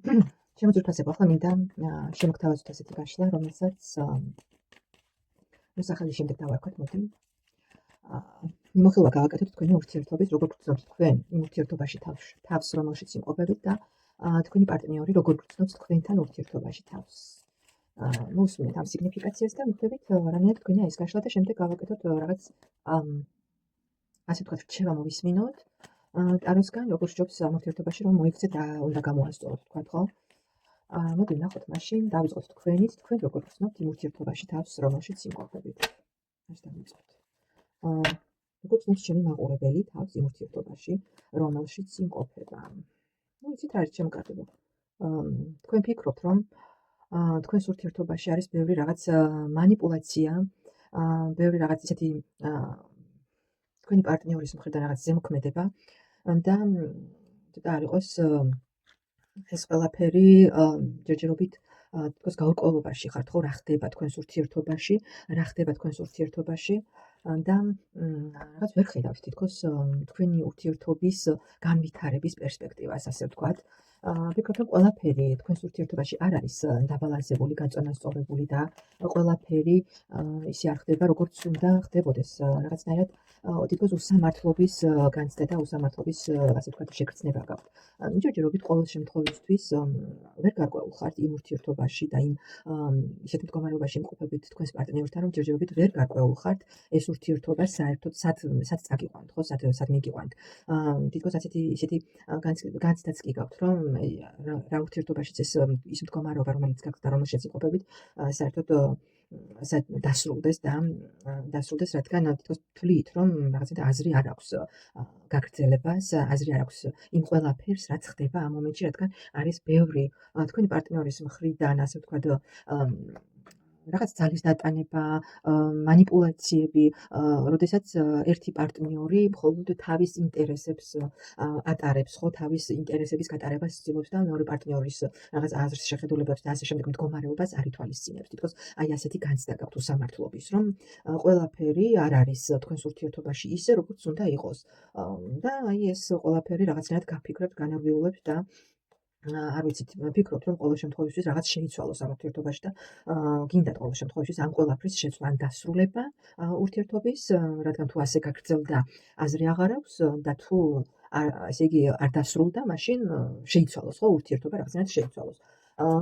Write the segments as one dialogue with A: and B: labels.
A: ჩემო ძვირფასებო, ახლა მინდა შემოგთავაზოთ ასეთი გაშლა, რომელსაც ახალი შემდეგ დავარქვათ, მოდი. მიმოხილვა გავაკეთოთ თქვენი ურთიერთობის, როგორ გრძნობთ თქვენ იმ ურთიერთობაში თავს, რომელშიც იმყოფებით და თქვენი პარტნიორი როგორ გრძნობს თქვენთან ურთიერთობაში თავს. მოусმინეთ ამ სიგნიფიკაციას და მიხვდებით რამეა თქვენი ეს გაშლა და შემდეგ გავაკეთოთ რაღაც ასე ვთქვათ, რჩევა მოვისმინოთ ტაროსგან, როგორ სჯობს ამ ურთიერთობაში რომ მოიქცეთ რა უნდა გამოასწოროთ, ვთქვათ, ხო? მოდი ნახოთ მაშინ, დავიწყოთ თქვენით, თქვენ როგორ გრძნობთ იმ ურთიერთობაში თავს, რომელშიც იმყოფებით. ასე დავიწყოთ. როგორ გრძნობს ჩემი მაყურებელი თავს იმ ურთიერთობაში, რომელშიც იმყოფება. იცით რა არის ჩემო კარგებო? თქვენ ფიქრობთ, რომ თქვენს ურთიერთობაში არის ბევრი რაღაც მანიპულაცია, ბევრი რაღაც ისეთი თქვენი პარტნიორის მხრიდან რაღაც ზემოქმედება და ცოტა არ იყოს ეს ყველაფერი ჯერჯერობით თქოს გაურკვევლობაში ხართ, ხო, რა ხდება თქვენს ურთიერთობაში და რაღაც ვერ ხედავთ თითქოს თქვენი ურთიერთობის განვითარების პერსპექტივას, ასე ვთქვათ. ვფიქრობ, რომ ყველაფერი თქვენს ურთიერთობაში არ არის დაბალანსებული, გაწონასწორებული და ყველაფერი ისე არ ხდება, როგორც უნდა ხდებოდეს. რაღაცნაირად თითქოს უსამართლობის განცდა და უსამართლობის, ასე ვთქვათ, შეგრძნება გაქვთ. ჯერჯერობით ყოველ შემთხვევისთვის ვერ გარკვეულ ხართ იმ ურთიერთობაში და იმ ისეთ მდგომარეობაში იმყოფებით თქვენს პარტნიორთან, რომ ჯერჯერობით ვერ გარკვეულ ხართ ეს ურთიერთობა საერთოდ სად წაგიყვანთ, ხო, სად მიგიყვანთ. თითქოს ისეთი განცდაც კი გაქვთ, რომ რა ურთიერთობაშიც ის მდგომარეობა, რომელიც გაქვთ და რომელშიც იმყოფებით, საერთოდ დასრულდეს, რადგან თითქოს თვლით, რომ რაღაცა აზრი არ აქვს გაგრძელებას, აზრი არ აქვს იმ ყველაფერს, რაც ხდება ამ მომენტში, რადგან არის ბევრი თქვენი პარტნიორის მხრიდან, ასე ვთქვათ, რაღაც ძალის დატანება, მანიპულაციები, როდესაც ერთი პარტნიორი მხოლოდ თავის ინტერესებს ატარებს, ხო, თავის ინტერესების გატარებას ცდილობს და მეორე პარტნიორის რაღაც აზრს, შეხედულებებს და ასე შემდეგ მდგომარეობას არ ითვალისწინებს. თითქოს აი ასეთი განცდა გაქვთ უსამართლობის, რომ ყველაფერი არ არის თქვენს ურთიერთობაში ისე, როგორც უნდა იყოს. და აი ეს ყველაფერი რაღაცნაირად გაფიქრებთ, განავიულებთ და არ ვიცით, ფიქრობთ, რომ ყოველ შემთხვევაში რაღაც შეიცვალოს ამ ურთიერთობაში და გინდათ ყოველ შემთხვევაში ამ ყველაფრის შეცვლა ან დასრულება ურთიერთობის, რადგან თუ ასე გაგრძელდა, აზრი აღარ აქვს და თუ ესე იგი არ დასრულდა, მაშინ შეიცვალოს, ხო, ურთიერთობა რაღაცნაირად შეიცვალოს.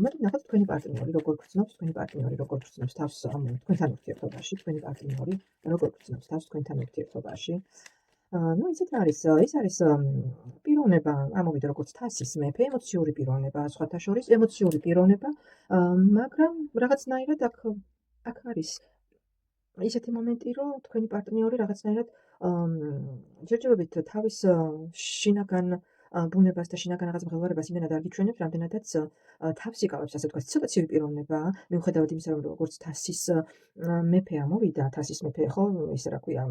A: მოდი ნახოთ თქვენი პარტნიორი როგორ გრძნობს, თავს თქვენთან ურთიერთობაში, იცით რა არის, ეს არის პიროვნება, ამოვიდა როგორც თასის მეფე, ემოციური პიროვნება, სხვათა შორის ემოციური პიროვნება, მაგრამ რაღაცნაირად აქ არის ისეთი მომენტი, რომ თქვენი პარტნიორი რაღაცნაირად ჯერჯერობით თავის შინაგან ბუნებას და შინაგან რაღაც მღელვარებას იმენად არ გიჩვენებს, რამდენადაც თავს იკავებს, ასე ვთქვათ, ცოტა ცივი პიროვნებაა, მიუხედავად იმისა, რომ როგორც თასის მეფე ამოვიდა, თასის მეფე, ხო, ისე რა ქვია,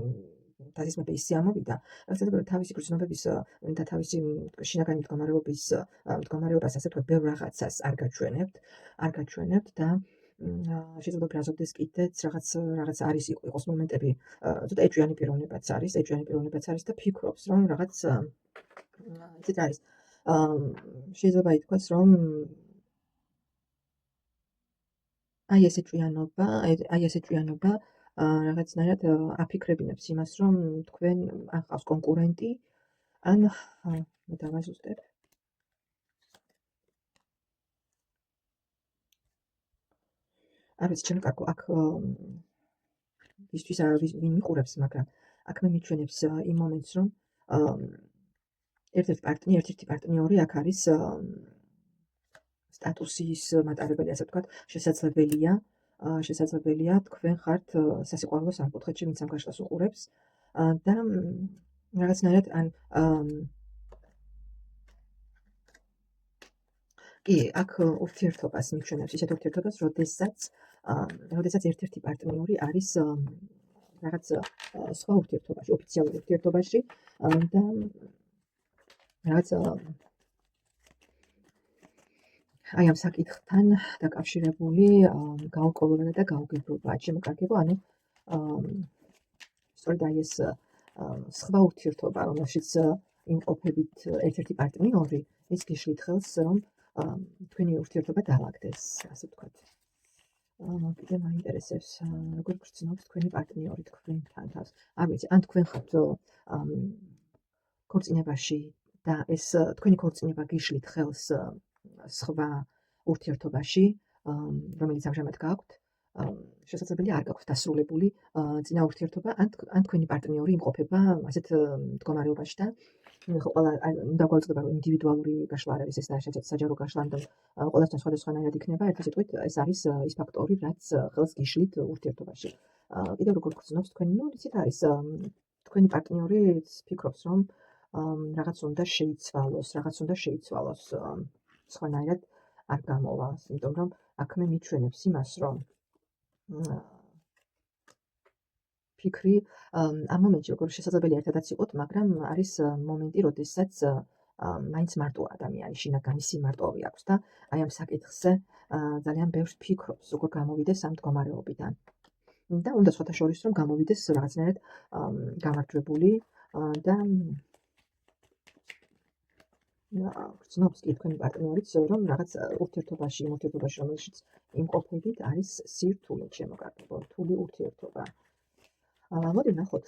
A: თასის მეფე ისე ამოვიდა, რაღაცნაირად თავისი გრძნობების და თავისი შინაგანი მდგომარეობას, ასე ვთქვათ, ბევრ რაღაცას არ გაჩვენებთ და შეიძლება გრაზობდეს კიდეც რაღაც არის იყოს მომენტები, ცოტა ეჭვიანი პიროვნებაც არის და ფიქრობს, რომ რაღაც იცით რა არის, შეიძლება ითქვას, რომ აი ეს ეჭვიანობა რაღაცნაირად აფიქრებინებს იმას, რომ თქვენ ან ყავს კონკურენტი, ან მე დავაზუსტებ. არ ვიცი, ჩემო კარგო, აქ ისთვის ვინ მიყურებს, მაგრამ აქ მე მიჩვენებს იმ მომენტს, რომ ერთ-ერთი პარტნიორი აქ არის სტატუსის მატარებელი, ასე ვთქვათ, შესაძლებელია თქვენ ხართ სასიყვარულო სამკუთხედში, ვინც ამ გაშლას უყურებს და რაღაცნაირად კი, აქ ურთიერთობას მიჩვენებს, ისეთ ურთიერთობას, როდესაც ერთ-ერთი პარტნიორი არის რაღაც სხვა ურთიერთობაში, ოფიციალურ ურთიერთობაში და რაღაც აი ამ საკითხთან დაკავშირებული გაურკვევება და გაუგებრობა. ჩემო კარგებო, ანუ სწორედ აი ეს სხვა ურთიერთობა, რომელშიც იმყოფებით ერთ-ერთი პარტნიორი, ეს გიშლით ხელს, რომ თქვენი ურთიერთობა დაალაგდეს, ასე ვთქვათ. კიდე მაინტერესებს, როგორ გრძნობს თქვენი პარტნიორი თქვენთან თავს. არ ვიცი, ან თქვენ ხართ ქორწინებაში და ეს თქვენი ქორწინება გიშლით ხელს სხვა ურთიერთობაში, რომელიც ამჟამად გაქვთ, შესაძლებელია არ გაქვთ დასრულებული წინა ურთიერთობა, ან თქვენი პარტნიორი იმყოფება ასეთ მდგომარეობაში და ყველა უნდა გვაუწყდება, რომ ინდივიდუალური გაშლა არ არის, ეს და საჯარო გაშლა, ამიტომ ყველასთან სხვადასხვანაირად იქნება. ერთი სიტყვით, ეს არის ის ფაქტორი, რაც ხელს გიშლით ურთიერთობაში. კიდევ როგორ გრძნობს თქვენი, იცით არის თქვენი პარტნიორი ფიქრობს, რომ რაღაც უნდა შეიცვალოს, სხვანაირად არ გამოვას, იმიტომ რომ აქ მე მიჩვენებს იმას, რომ ფიქრი ამ მომენტში როგორ შესაძლებელია ერთადაც იყოთ, მაგრამ არის მომენტი, როდესაც მაინც მარტოა ადამიანი, შინაგანი სიმარტოვი აქვს და აი ამ საკითხზე ძალიან ბევრს ფიქრობს, როგორ გამოვიდეს ამ მდგომარეობიდან. და უნდა სხვათა შორის რომ გამოვიდეს რაღაცნაირად გამარჯვებული და გრძნობს კი თქვენი პარტნიორიც, რომ რაღაც ურთიერთობაში, რომელშიც იმყოფებით არის სირთულე, შემოგარგებო, რთული ურთიერთობა. მოდი ვნახოთ.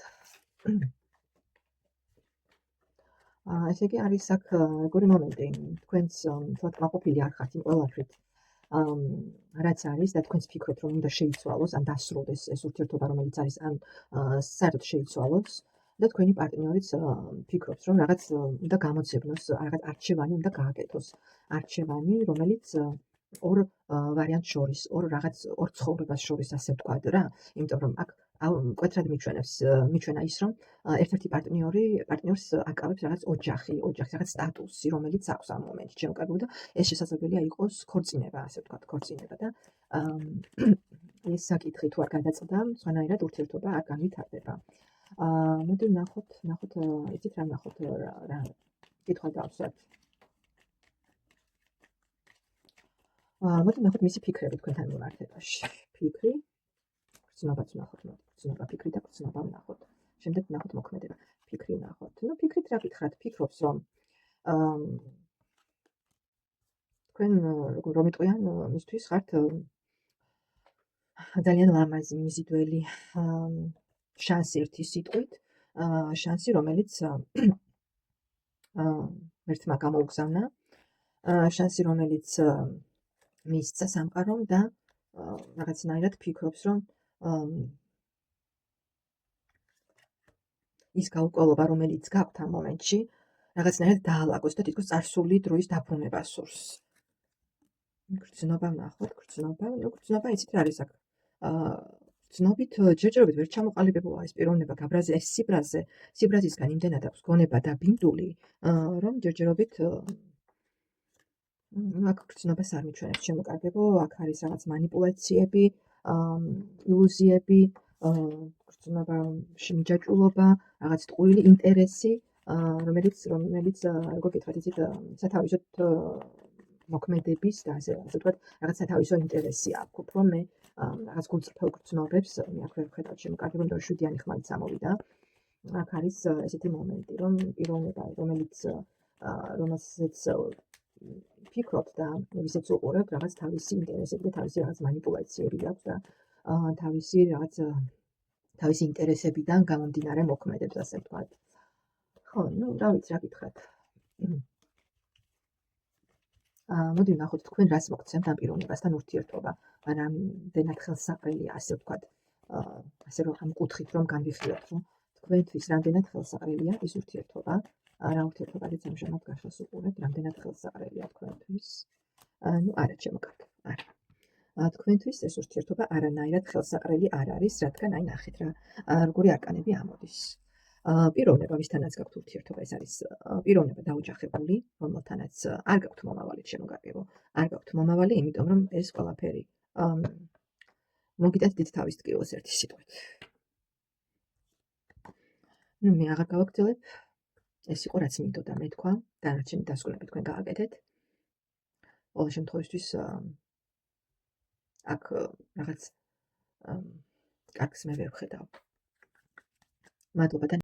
A: ესე იგი არის აქ როგორი მომენტი, თქვენც თლად კმაყოფილი არ ხართ იმ ყველაფრით, რაც არის და თქვენც ფიქრობთ, რომ უნდა შეიცვალოს, ან დასრულდეს ეს ურთიერთობა, რომელიც არის, ან საერთოდ შეიცვალოს და თქვენი პარტნიორიც ფიქრობს, რომ რაღაც უნდა გამოძებნოს, რაღაც არჩევანი უნდა გააკეთოს. არჩევანი, რომელიც ორ ვარიანტს შორის, ორ ცხოვრებას შორის, ასე ვთქვათ რა, იმიტომ რომ აქ მკვეთრად მიჩვენა ის, რომ ერთ-ერთი პარტნიორს აკავებს რაღაც ოჯახი, რაღაც სტატუსი, რომელიც აქვს ამ მომენტში, შემოგარგებო და ეს შესაძლებელია იყოს ქორწინება, ასე ვთქვათ, ქორწინება და ეს საკითხი თუ არ გადაწყდა, სხვანაირად ურთიერთობა არ განვითარდება. მოდი ვნახოთ, იცით რა ვნახოთ, რა კითხვა დავსვათ. მოდი ვნახოთ მისი ფიქრები თქვენთან მიმართებაში. ფიქრი, გრძნობაც ვნახოთ, გრძნობა, ფიქრი და გრძნობა ვნახოთ. შემდეგ ვნახოთ მოქმედება. ფიქრი ვნახოთ. ფიქრით რა გითხრათ? ფიქრობს, რომ თქვენ რომ იტყვიან მისთვის ხართ ძალიან ლამაზი, მიზიდველი, შანსი ერთი სიტყვით, შანსი, რომელიც ერთმა გამოუგზავნა, შანსი, რომელიც მისცა სამყარომ და რაღაცნაირად ფიქრობს, რომ ის გაურკვევლობა, რომელიც გაქვთ ამ მომენტში, რაღაცნაირად დაალაგოს და თითქოს წარსული დროის დაბრუნება სურს. გრძნობა ვნახოთ, გრძნობა იცით რა არის აქ? გრძნობით ჯერჯერობით ვერ ჩამოყალიბებულა ეს პიროვნება, გაბრაზე, ეს სიბრაზისგან იმდენად აქვს გონება და ბინდული, რომ ჯერჯერობით აქ გრძნობას არ მიჩვენებს, შემოგარგებო, აქ არის რაღაც მანიპულაციები, ილუზიები, გრძნობაში მიჯაჭვულობა, რაღაც ტყუილი ინტერესი, რომელიც როგორ გითხრათ, იცით, სათავისოდ მოქმედების და ასე ვთქვათ, რაღაც სათავისო ინტერესი აქვს, უფრო მე რაღაც გულწრფელ გრძნობებს მე აქ ვერ ვხედავ, შემოგარგებო, რომ შვიდიანი ხმალით წამოვიდა. აქ არის ესეთი მომენტი, რომ პიროვნება, რომელსაც ფიქრობთ და ვისაც უყურებთ, რაღაც თავისი ინტერესები და თავისი რაღაც მანიპულაციები აქვს და თავისი ინტერესებიდან გამომდინარე მოქმედებს, ასე ვთქვათ. ხო, რა ვიცი, რა გითხრათ. მოდი ვნახოთ თქვენ რას მოგცემთ ამ პიროვნებასთან ურთიერთობა, რამდენად ხელსაყრელია, ასე ვთქვათ, ასე რომ ამ კუთხით რომ განვიხილოთ, რომ თქვენთვის რამდენად ხელსაყრელია ის ურთიერთობა, რა ურთიერთობაც ამჟამად გაშლას უყურებთ, რამდენად ხელსაყრელია თქვენთვის. არა, შემოგარგებო, არა. თქვენთვის ეს ურთიერთობა არანაირად ხელსაყრელი არ არის, რადგან აი ნახეთ რა, როგორი არკანები ამოდის. პიროვნება, ვისთანაც გაქვთ ურთიერთობა, ეს არის პიროვნება დაოჯახებული, რომელთანაც არ გაქვთ მომავალი, შემოგარგებო. არ გაქვთ მომავალი, იმიტომ რომ ეს ყველაფერი მოგიტანთ დიდ თავის ტკივილს ერთი სიტყვით. მე აღარ გავაგრძელებ. ეს იყო რაც მინდოდა მე თქვა, დანარჩენი დასკვნები თქვენ გააკეთეთ. ყოველ შემთხვევაში აქ რაღაც კარგს მე ვერ ვხედავ. მადლობა და